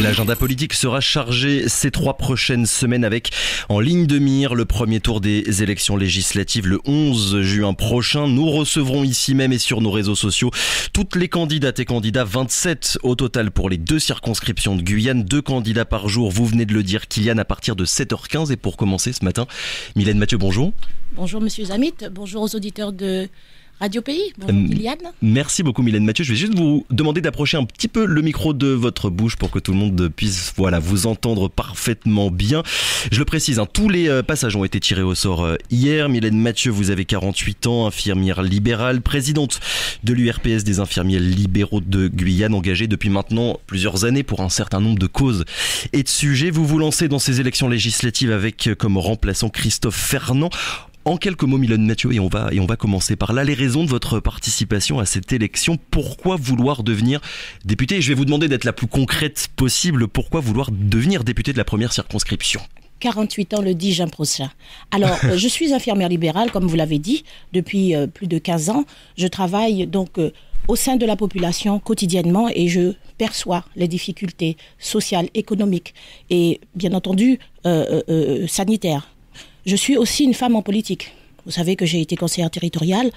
L'agenda politique sera chargé ces 3 prochaines semaines avec en ligne de mire le premier tour des élections législatives le 11 juin prochain. Nous recevrons ici même et sur nos réseaux sociaux toutes les candidates et candidats, 27 au total pour les 2 circonscriptions de Guyane, 2 candidats par jour. Vous venez de le dire, Kylian, à partir de 7h15. Et pour commencer ce matin, Mylène Mathieu, bonjour. Bonjour Monsieur Zamit, bonjour aux auditeurs de Radio Pays, bonjour Kylian. Merci beaucoup Mylène Mathieu. Je vais juste vous demander d'approcher un petit peu le micro de votre bouche pour que tout le monde puisse vous entendre parfaitement bien. Je le précise, tous les passages ont été tirés au sort hier. Mylène Mathieu, vous avez 48 ans, infirmière libérale, présidente de l'URPS des infirmiers libéraux de Guyane, engagée depuis maintenant plusieurs années pour un certain nombre de causes et de sujets. Vous vous lancez dans ces élections législatives avec comme remplaçant Christophe Fernand. En quelques mots, Mylène Mathieu, et on va commencer par là, les raisons de votre participation à cette élection. Pourquoi vouloir devenir député ? Je vais vous demander d'être la plus concrète possible. Pourquoi vouloir devenir député de la première circonscription ? 48 ans le 10 juin prochain. Alors, je suis infirmière libérale, comme vous l'avez dit, depuis plus de 15 ans. Je travaille donc au sein de la population quotidiennement et je perçois les difficultés sociales, économiques et bien entendu sanitaires. Je suis aussi une femme en politique. Vous savez que j'ai été conseillère territoriale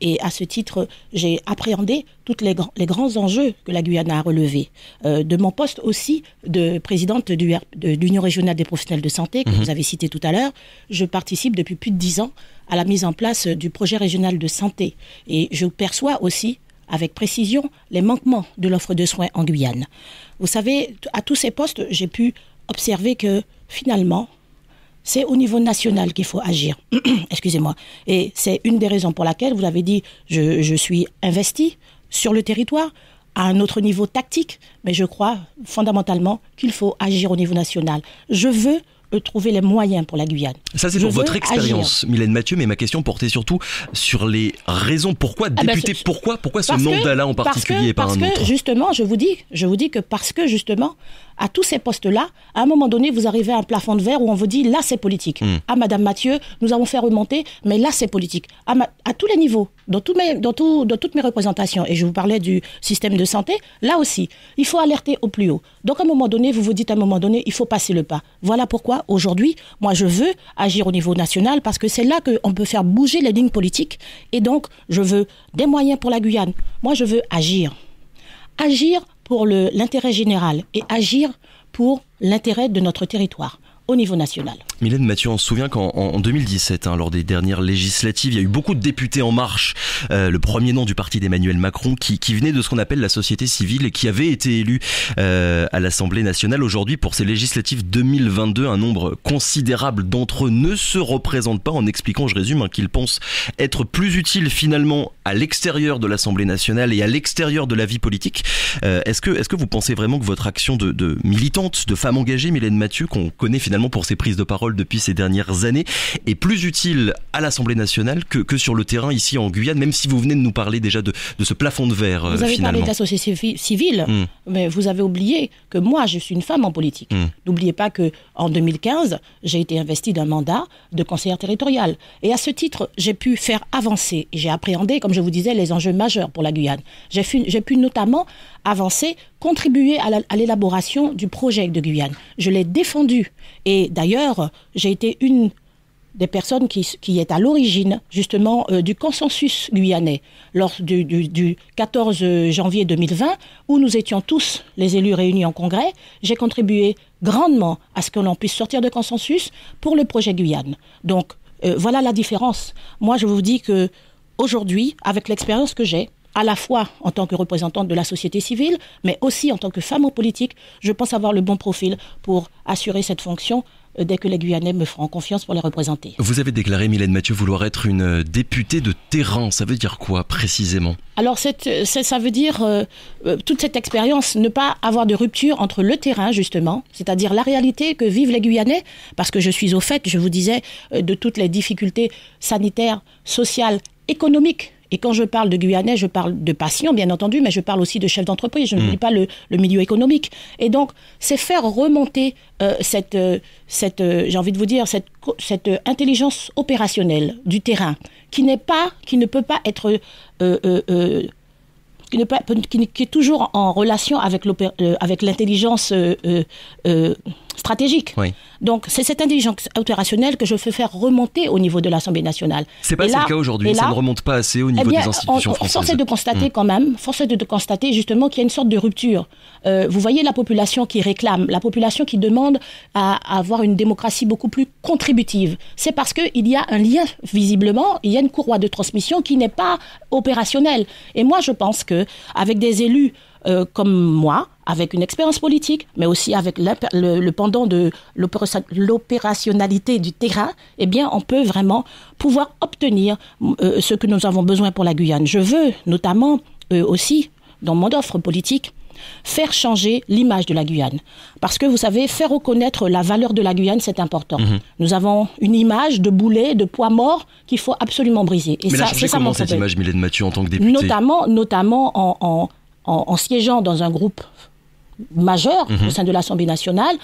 et à ce titre, j'ai appréhendé tous les grands enjeux que la Guyane a relevés. De mon poste aussi de présidente de l'Union régionale des professionnels de santé, que vous avez cité tout à l'heure, je participe depuis plus de 10 ans à la mise en place du projet régional de santé. Et je perçois aussi avec précision les manquements de l'offre de soins en Guyane. Vous savez, à tous ces postes, j'ai pu observer que finalement, c'est au niveau national qu'il faut agir. Excusez-moi. Et c'est une des raisons pour laquelle, vous l'avez dit, je suis investie sur le territoire à un autre niveau tactique, mais je crois fondamentalement qu'il faut agir au niveau national. Je veux trouver les moyens pour la Guyane. Ça, c'est pour votre expérience, Mylène Mathieu, mais ma question portait surtout sur les raisons. Pourquoi député ? Pourquoi ce mandat-là en particulier et pas un autre ? Parce que justement, je vous dis que parce que justement, à tous ces postes-là, à un moment donné, vous arrivez à un plafond de verre où on vous dit là, c'est politique. Ah, Madame Mathieu, nous avons fait remonter, mais là, c'est politique. À tous les niveaux, dans toutes mes représentations, et je vous parlais du système de santé, là aussi, il faut alerter au plus haut. Donc, à un moment donné, vous vous dites à un moment donné, il faut passer le pas. Voilà pourquoi, aujourd'hui, moi, je veux agir au niveau national parce que c'est là qu'on peut faire bouger les lignes politiques. Et donc, je veux des moyens pour la Guyane. Moi, je veux agir. Agir pour l'intérêt général et agir pour l'intérêt de notre territoire au niveau national. Mylène Mathieu, on se souvient qu'en 2017, lors des dernières législatives, il y a eu beaucoup de députés En Marche, le premier nom du parti d'Emmanuel Macron, qui venait de ce qu'on appelle la société civile et qui avait été élu à l'Assemblée nationale. Aujourd'hui, pour ces législatives 2022, un nombre considérable d'entre eux ne se représentent pas, en expliquant, je résume, qu'ils pensent être plus utiles finalement à l'extérieur de l'Assemblée nationale et à l'extérieur de la vie politique. Est-ce que vous pensez vraiment que votre action de militante, de femme engagée, Mylène Mathieu, qu'on connaît finalement pour ses prises de parole depuis ces dernières années, est plus utile à l'Assemblée nationale que sur le terrain ici en Guyane, même si vous venez de nous parler déjà de ce plafond de verre Vous avez parlé de la société civile, mais vous avez oublié que moi, je suis une femme en politique. N'oubliez pas qu'en 2015, j'ai été investie d'un mandat de conseillère territoriale. Et à ce titre, j'ai pu faire avancer, et j'ai appréhendé, comme je vous disais, les enjeux majeurs pour la Guyane. J'ai pu notamment avancer, contribuer à l'élaboration du projet de Guyane. Je l'ai défendu. Et d'ailleurs, j'ai été une des personnes qui est à l'origine, justement, du consensus guyanais, lors du 14 janvier 2020, où nous étions tous, les élus réunis en congrès. J'ai contribué grandement à ce que l'on puisse sortir de consensus pour le projet Guyane. Donc, voilà la différence. Moi, je vous dis que aujourd'hui, avec l'expérience que j'ai, à la fois en tant que représentante de la société civile, mais aussi en tant que femme en politique, je pense avoir le bon profil pour assurer cette fonction dès que les Guyanais me feront confiance pour les représenter. Vous avez déclaré, Mylène Mathieu, vouloir être une députée de terrain. Ça veut dire quoi, précisément ? Alors, ça veut dire, toute cette expérience, ne pas avoir de rupture entre le terrain, justement, c'est-à-dire la réalité que vivent les Guyanais, parce que je suis au fait, je vous disais, de toutes les difficultés sanitaires, sociales, économiques. Et quand je parle de Guyanais, je parle de patients, bien entendu, mais je parle aussi de chefs d'entreprise. Je n'oublie pas le milieu économique. Et donc, c'est faire remonter cette j'ai envie de vous dire, cette intelligence opérationnelle du terrain, qui ne peut pas être qui est toujours en relation avec l'intelligence stratégique. Oui. Donc, c'est cette intelligence opérationnelle que je fais faire remonter au niveau de l'Assemblée nationale. C'est pas le cas aujourd'hui, ça ne remonte pas assez au niveau des institutions françaises. Force est de constater quand même, justement qu'il y a une sorte de rupture. Vous voyez la population qui réclame, la population qui demande à avoir une démocratie beaucoup plus contributive. C'est parce qu'il y a un lien, visiblement, il y a une courroie de transmission qui n'est pas opérationnelle. Et moi, je pense qu'avec des élus comme moi, avec une expérience politique, mais aussi avec le pendant de l'opérationnalité du terrain, eh bien, on peut vraiment pouvoir obtenir ce que nous avons besoin pour la Guyane. Je veux notamment aussi, dans mon offre politique, faire changer l'image de la Guyane. Parce que, vous savez, faire reconnaître la valeur de la Guyane, c'est important. Nous avons une image de boulet, de poids mort qu'il faut absolument briser. Et mais ça, la changer comment cette image, Mylène Mathieu, en tant que députée ? Notamment en siégeant dans un groupe majeur au sein de l'Assemblée nationale,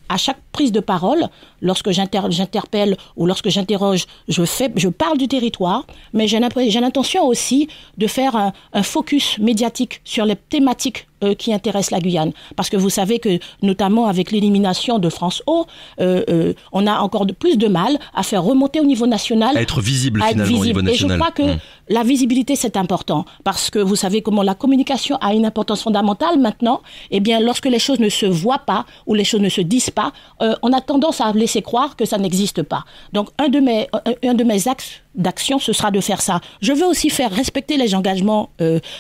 à chaque prise de parole, lorsque j'interpelle ou lorsque j'interroge, je parle du territoire, mais j'ai l'intention aussi de faire un focus médiatique sur les thématiques qui intéressent la Guyane. Parce que vous savez que, notamment avec l'élimination de France O, on a encore plus de mal à faire remonter au niveau national. À être visible finalement au niveau national. Et je crois que la visibilité, c'est important. Parce que vous savez comment la communication a une importance fondamentale maintenant. Eh bien, lorsque les choses ne se voient pas ou les choses ne se disent pas, on a tendance à laisser croire que ça n'existe pas. Donc, un de mes axes d'action, ce sera de faire ça. Je veux aussi faire respecter les engagements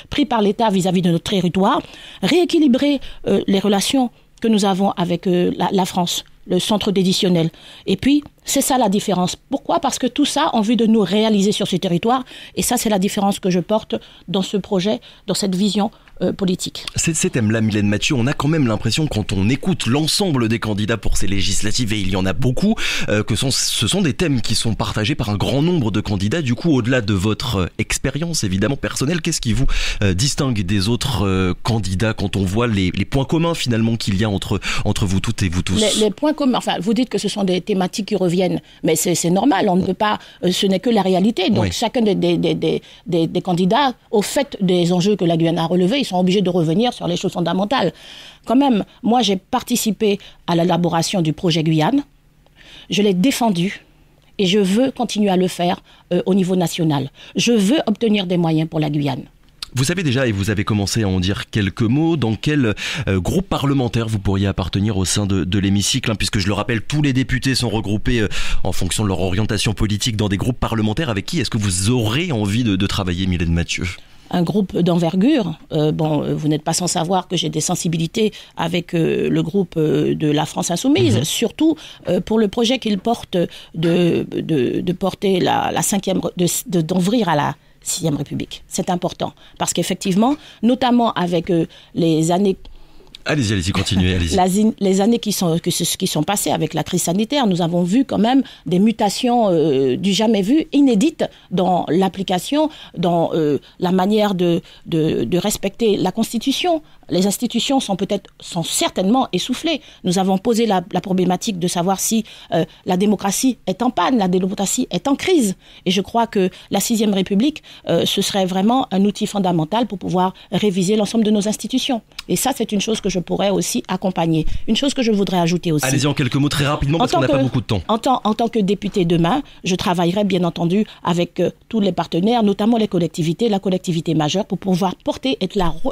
pris par l'État vis-à-vis de notre territoire, rééquilibrer les relations que nous avons avec la France, le centre décisionnel. Et puis, c'est ça la différence. Pourquoi ? Parce que tout ça en vue de nous réaliser sur ce territoire. Et ça, c'est la différence que je porte dans ce projet, dans cette vision politique. Ces thèmes-là, Mylène Mathieu, on a quand même l'impression, quand on écoute l'ensemble des candidats pour ces législatives, et il y en a beaucoup, que ce sont des thèmes qui sont partagés par un grand nombre de candidats. Du coup, au-delà de votre expérience, évidemment, personnelle, qu'est-ce qui vous distingue des autres candidats quand on voit les points communs, finalement, qu'il y a entre vous toutes et vous tous ? Les points communs, enfin, vous dites que ce sont des thématiques qui reviennent, mais c'est normal, on ne peut pas, ce n'est que la réalité. Donc, chacun des candidats, au fait des enjeux que la Guyane a relevés, sont obligés de revenir sur les choses fondamentales. Quand même, moi, j'ai participé à l'élaboration du projet Guyane. Je l'ai défendu et je veux continuer à le faire au niveau national. Je veux obtenir des moyens pour la Guyane. Vous savez déjà, et vous avez commencé à en dire quelques mots, dans quel groupe parlementaire vous pourriez appartenir au sein de l'hémicycle, puisque je le rappelle, tous les députés sont regroupés en fonction de leur orientation politique dans des groupes parlementaires. Avec qui est-ce que vous aurez envie de travailler, Mylène Mathieu ? Un groupe d'envergure. Vous n'êtes pas sans savoir que j'ai des sensibilités avec le groupe de la France Insoumise, surtout pour le projet qu'il porte de porter la cinquième, d'ouvrir à la 6e République. C'est important parce qu'effectivement, notamment avec les années... Allez-y, continuez, allez-y. Les années qui sont passées avec la crise sanitaire, nous avons vu quand même des mutations du jamais vu, inédites dans l'application, dans la manière de respecter la Constitution. Les institutions sont certainement essoufflées. Nous avons posé la problématique de savoir si la démocratie est en panne, la démocratie est en crise. Et je crois que la 6e République, ce serait vraiment un outil fondamental pour pouvoir réviser l'ensemble de nos institutions. Et ça, c'est une chose que je pourrais aussi accompagner. Une chose que je voudrais ajouter aussi. Allez-y en quelques mots très rapidement parce qu'on n'a pas beaucoup de temps. En tant que députée demain, je travaillerai bien entendu avec tous les partenaires, notamment les collectivités, la collectivité majeure, pour pouvoir porter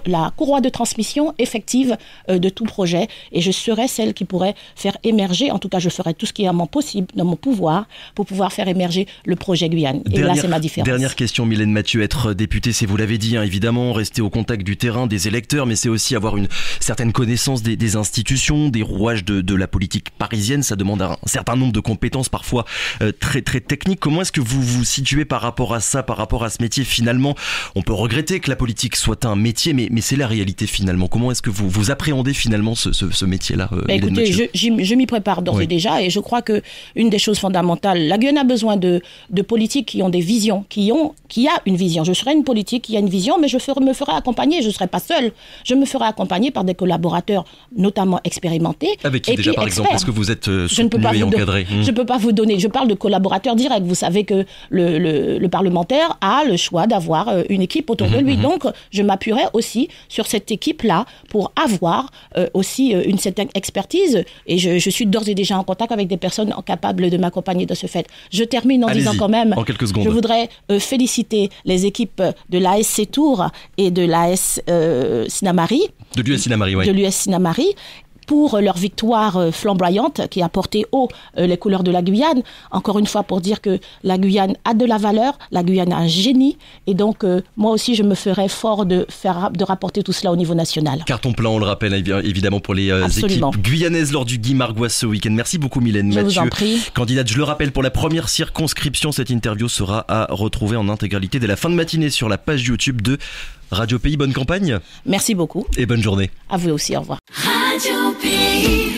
la courroie de transmission effective de tout projet. Et je serai celle qui pourrait faire émerger, en tout cas je ferai tout ce qui est dans mon pouvoir, pour pouvoir faire émerger le projet Guyane. Et là, c'est ma différence. Dernière question, Mylène Mathieu. Être députée, c'est, vous l'avez dit, évidemment, rester au contact du terrain, des électeurs, mais c'est aussi avoir une certaine connaissance des institutions, des rouages de la politique parisienne. Ça demande un certain nombre de compétences, parfois très, très techniques. Comment est-ce que vous vous situez par rapport à ça, par rapport à ce métier ? Finalement, on peut regretter que la politique soit un métier, mais c'est la réalité finalement. Comment est-ce que vous appréhendez finalement ce métier-là, écoutez, je m'y prépare d'ores et déjà, et je crois qu'une des choses fondamentales, la Guyane a besoin de politiques qui ont des visions, qui a une vision. Je serai une politique qui a une vision, mais je me ferai accompagner, je ne serai pas seule. Je me ferai accompagner par des collaborateurs collaborateurs, notamment expérimentés. Avec qui déjà, par exemple, est-ce que vous êtes soutenu et encadré? Je ne peux pas vous donner, je parle de collaborateurs directs. Vous savez que le parlementaire a le choix d'avoir une équipe autour de lui. Donc, je m'appuierai aussi sur cette équipe-là pour avoir aussi une certaine expertise. Et je suis d'ores et déjà en contact avec des personnes capables de m'accompagner de ce fait. Je termine en disant quand même, en quelques secondes. Je voudrais féliciter les équipes de l'ASC Tours et de l'AS Sinamari. De l'US Sinamari, oui. De l'US Sinamari, pour leur victoire flamboyante qui a porté haut les couleurs de la Guyane. Encore une fois, pour dire que la Guyane a de la valeur, la Guyane a un génie. Et donc, moi aussi, je me ferais fort de rapporter tout cela au niveau national. Carton plein, on le rappelle, évidemment, pour les équipes guyanaises lors du Guy Margois ce week-end. Merci beaucoup, Mylène Mathieu. Je vous en prie. Candidate, je le rappelle, pour la première circonscription. Cette interview sera à retrouver en intégralité dès la fin de matinée sur la page YouTube de Radio Pays. Bonne campagne. Merci beaucoup. Et bonne journée. À vous aussi, au revoir. Radio Pays.